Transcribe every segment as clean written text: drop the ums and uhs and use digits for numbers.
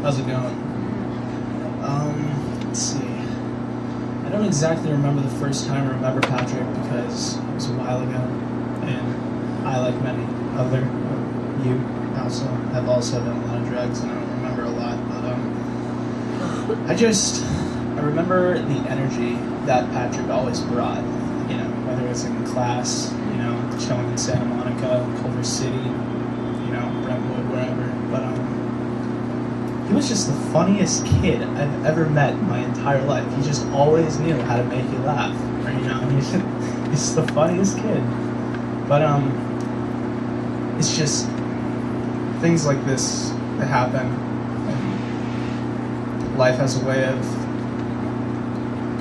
How's it going? Let's see. I don't exactly remember the first time I remember Patrick because it was a while ago, and I, like many other you, also have also done a lot of drugs, and I don't remember a lot. But I remember the energy that Patrick always brought. You know, whether it's in class, you know, chilling in Santa Monica, Culver City, you know, Brentwood, wherever. But he was just the funniest kid I've ever met in my entire life. He just always knew how to make you laugh. Or, you know, he's the funniest kid. But it's just things like this that happen, and life has a way of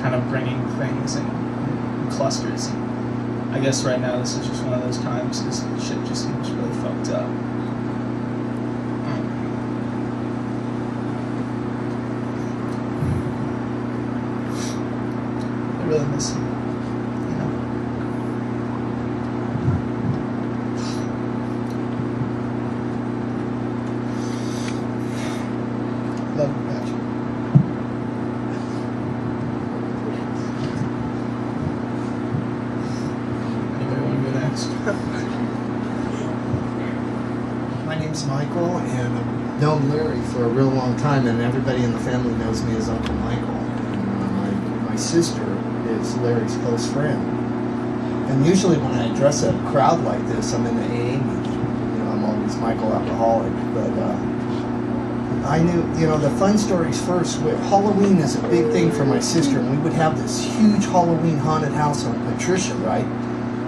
kind of bringing things in clusters. I guess right now this is just one of those times. This shit just seems really fucked up. I really miss him, you know. Love you, Patrick. Anybody want to go next? My name's Michael, and I've known Larry for a real long time, and everybody in the family knows me as Uncle Michael. And my sister is Larry's close friend. And usually when I address a crowd like this, I'm in the AA meeting. You know, I'm always Michael Alcoholic. But I knew, you know, the fun stories first. Halloween is a big thing for my sister, and we would have this huge Halloween haunted house on Patricia, right?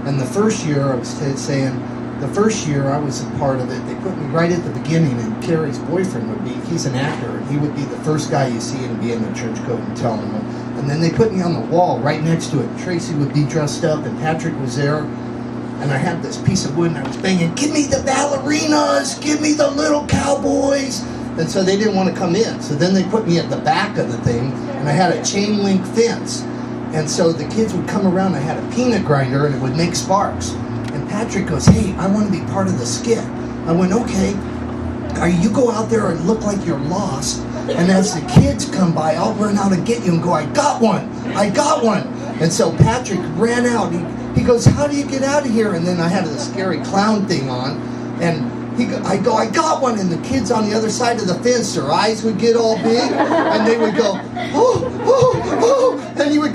And the first year, I was saying, the first year I was a part of it, they put me right at the beginning, and Carrie's boyfriend would be, he's an actor, and he would be the first guy you see and be in the trench coat and telling him. And then they put me on the wall right next to it. Tracy would be dressed up, and Patrick was there, and I had this piece of wood, and I was banging, give me the ballerinas, give me the little cowboys. And so they didn't want to come in. So then they put me at the back of the thing, and I had a chain link fence. And so the kids would come around, I had a peanut grinder, and it would make sparks. And Patrick goes, hey, I want to be part of the skit. I went, okay. You go out there and look like you're lost, and as the kids come by, I'll run out and get you and go, I got one. And so Patrick ran out. He goes, how do you get out of here? And then I had a scary clown thing on, and I got one, and the kids on the other side of the fence, their eyes would get all big, and they would go,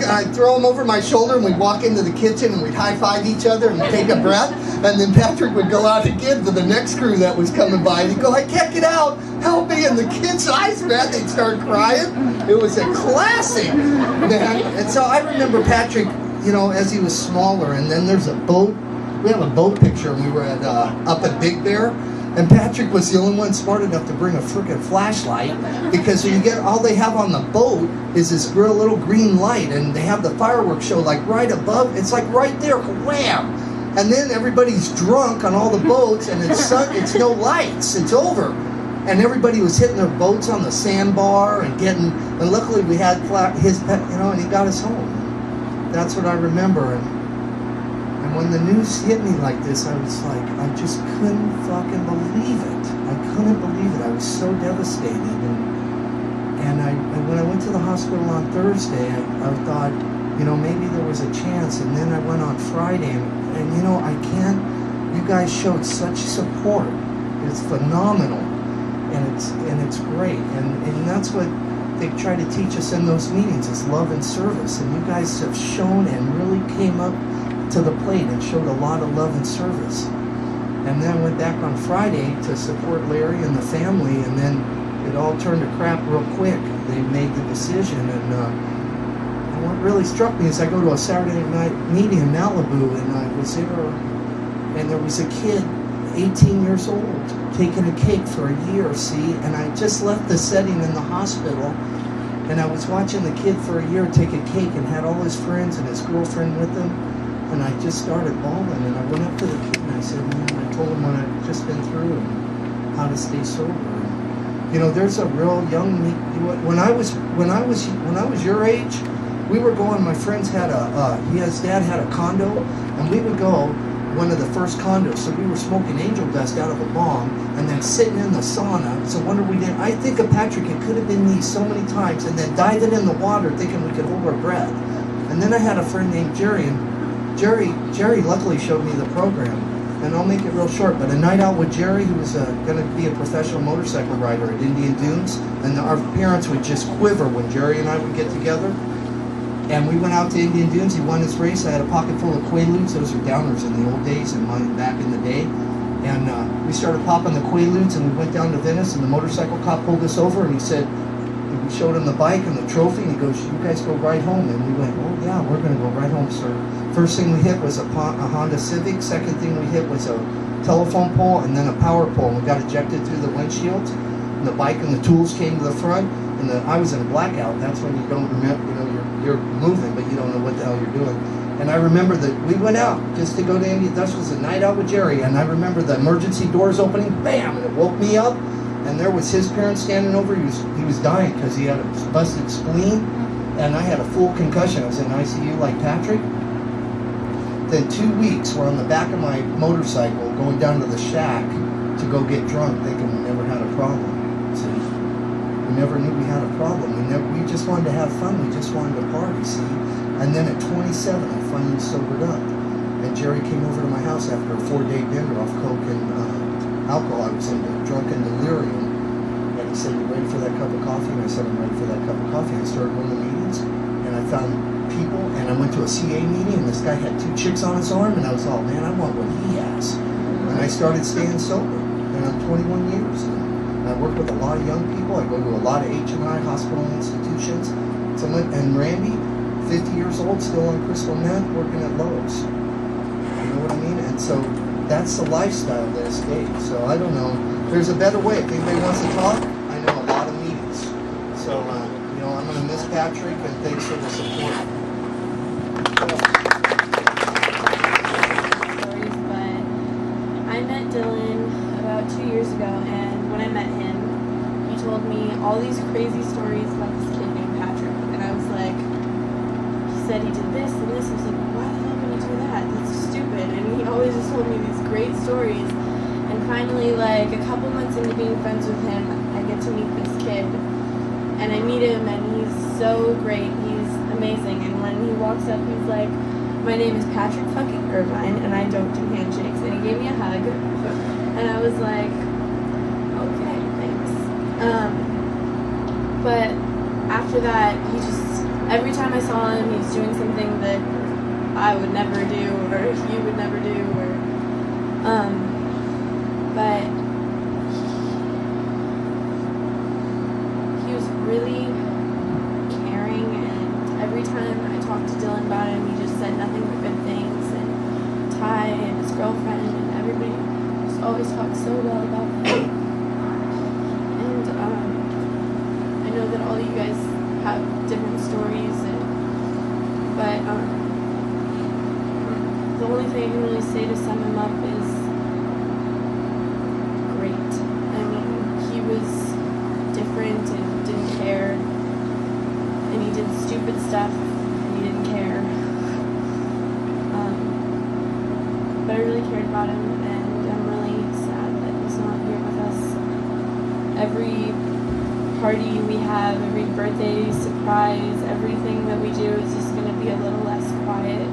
and I'd throw them over my shoulder, and we'd walk into the kitchen, and we'd high-five each other and take a breath, and then Patrick would go out again to the next crew that was coming by, and he'd go, I can't get out, help me, and the kids' eyes, man, they'd start crying. It was a classic, man. And so I remember Patrick, you know, as he was smaller, and then there's a boat. We have a boat picture, and we were up at Big Bear, and Patrick was the only one smart enough to bring a freaking flashlight, because when you get, all they have on the boat is this little green light, and they have the fireworks show like right above, it's like right there, wham! And then everybody's drunk on all the boats, and it's no lights, it's over. And everybody was hitting their boats on the sandbar and luckily we had his pet, you know, and he got us home. That's what I remember. And when the news hit me like this, I was like, I just couldn't fucking believe it. I couldn't believe it. I was so devastated. And when I went to the hospital on Thursday, I thought, you know, maybe there was a chance. And then I went on Friday, and you know, you guys showed such support. It's phenomenal, and it's great. And that's what they try to teach us in those meetings, is love and service. And you guys have shown and really came up to the plate and showed a lot of love and service. And then I went back on Friday to support Larry and the family, and then it all turned to crap real quick. They made the decision, and what really struck me is I go to a Saturday night meeting in Malibu, and I was there, and there was a kid, 18 years old, taking a cake for a year, see, and I just left the setting in the hospital, and I was watching the kid for a year take a cake and had all his friends and his girlfriend with him. And I just started bawling, and I went up to the kid and I said, man, I told him what I'd just been through and how to stay sober. And, you know, there's a real young, when I was your age, we were going, my friends had his dad had a condo, and we would go, one of the first condos. So we were smoking angel dust out of a bong and then sitting in the sauna. It's a wonder we didn't. I think of Patrick, it could have been me so many times, and then diving in the water thinking we could hold our breath. And then I had a friend named Jerry, and Jerry luckily showed me the program. And I'll make it real short, but a night out with Jerry, who was going to be a professional motorcycle rider at Indian Dunes, and our parents would just quiver when Jerry and I would get together. And we went out to Indian Dunes. He won his race. I had a pocket full of Quaaludes. Those are downers in the old days and mine back in the day. And we started popping the Quaaludes, and we went down to Venice, and the motorcycle cop pulled us over, and he said, we showed him the bike and the trophy, and he goes, you guys go right home. And we went, oh yeah, we're going to go right home, sir. First thing we hit was a Honda Civic. Second thing we hit was a telephone pole and then a power pole. And we got ejected through the windshield. And the bike and the tools came to the front. And I was in a blackout. That's when you don't remember, you're moving, but you don't know what the hell you're doing. And I remember that we went out just to go to Indian. That was a night out with Jerry. And I remember the emergency doors opening, bam, and it woke me up. And there was his parents standing over. He was dying because he had a busted spleen. And I had a full concussion. I was in ICU like Patrick. Then 2 weeks, we're on the back of my motorcycle going down to the shack to go get drunk, thinking we never had a problem. See, we never knew we had a problem. We just wanted to have fun. We just wanted to party. See, and then at 27, I finally sobered up. And Jerry came over to my house after a 4-day bender off coke and alcohol. I was in drunken delirium. And he said, "You ready for that cup of coffee?" And I said, "I'm ready for that cup of coffee." I started going to meetings, and I found people, and I went to a CA meeting, and this guy had 2 chicks on his arm, and I was all, man, I want what he has. And I started staying sober, and I'm 21 years. And I work with a lot of young people. I go to a lot of H&I hospital institutions. And Randy, 50 years old, still on crystal meth, working at Lowe's. You know what I mean? And so that's the lifestyle that I stayed. So I don't know. There's a better way. If anybody wants to talk, I know a lot of meetings. So, I'm going to miss Patrick, and thanks for the support. But I met Dylan about 2 years ago, and when I met him, he told me all these crazy stories about this kid named Patrick. And I was like, he said he did this and this. I was like, why the hell would he do that? That's stupid. And he always just told me these great stories. And finally, like a couple months into being friends with him, I get to meet this kid. And I meet him, and he's so great. He's amazing. And when he walks up, he's like, my name is Patrick fucking Irvine, and I don't do handshakes. And he gave me a hug. And I was like, okay, thanks. But after that, he just, every time I saw him, he's doing something that I would never do, or you would never do, or, but he was really caring, and every time I talked to Dylan about him, he just said nothing but good things, and Ty and his girlfriend and everybody just always talked so well about him. And I know that all you guys have different stories, but the only thing I can really say to sum him up is great. I mean, he was different and didn't care, and he did stupid stuff and he didn't care. But I really cared about him, and I'm really sad that he's not here with us. Every party we have, every birthday surprise, everything that we do is just going to be a little less quiet.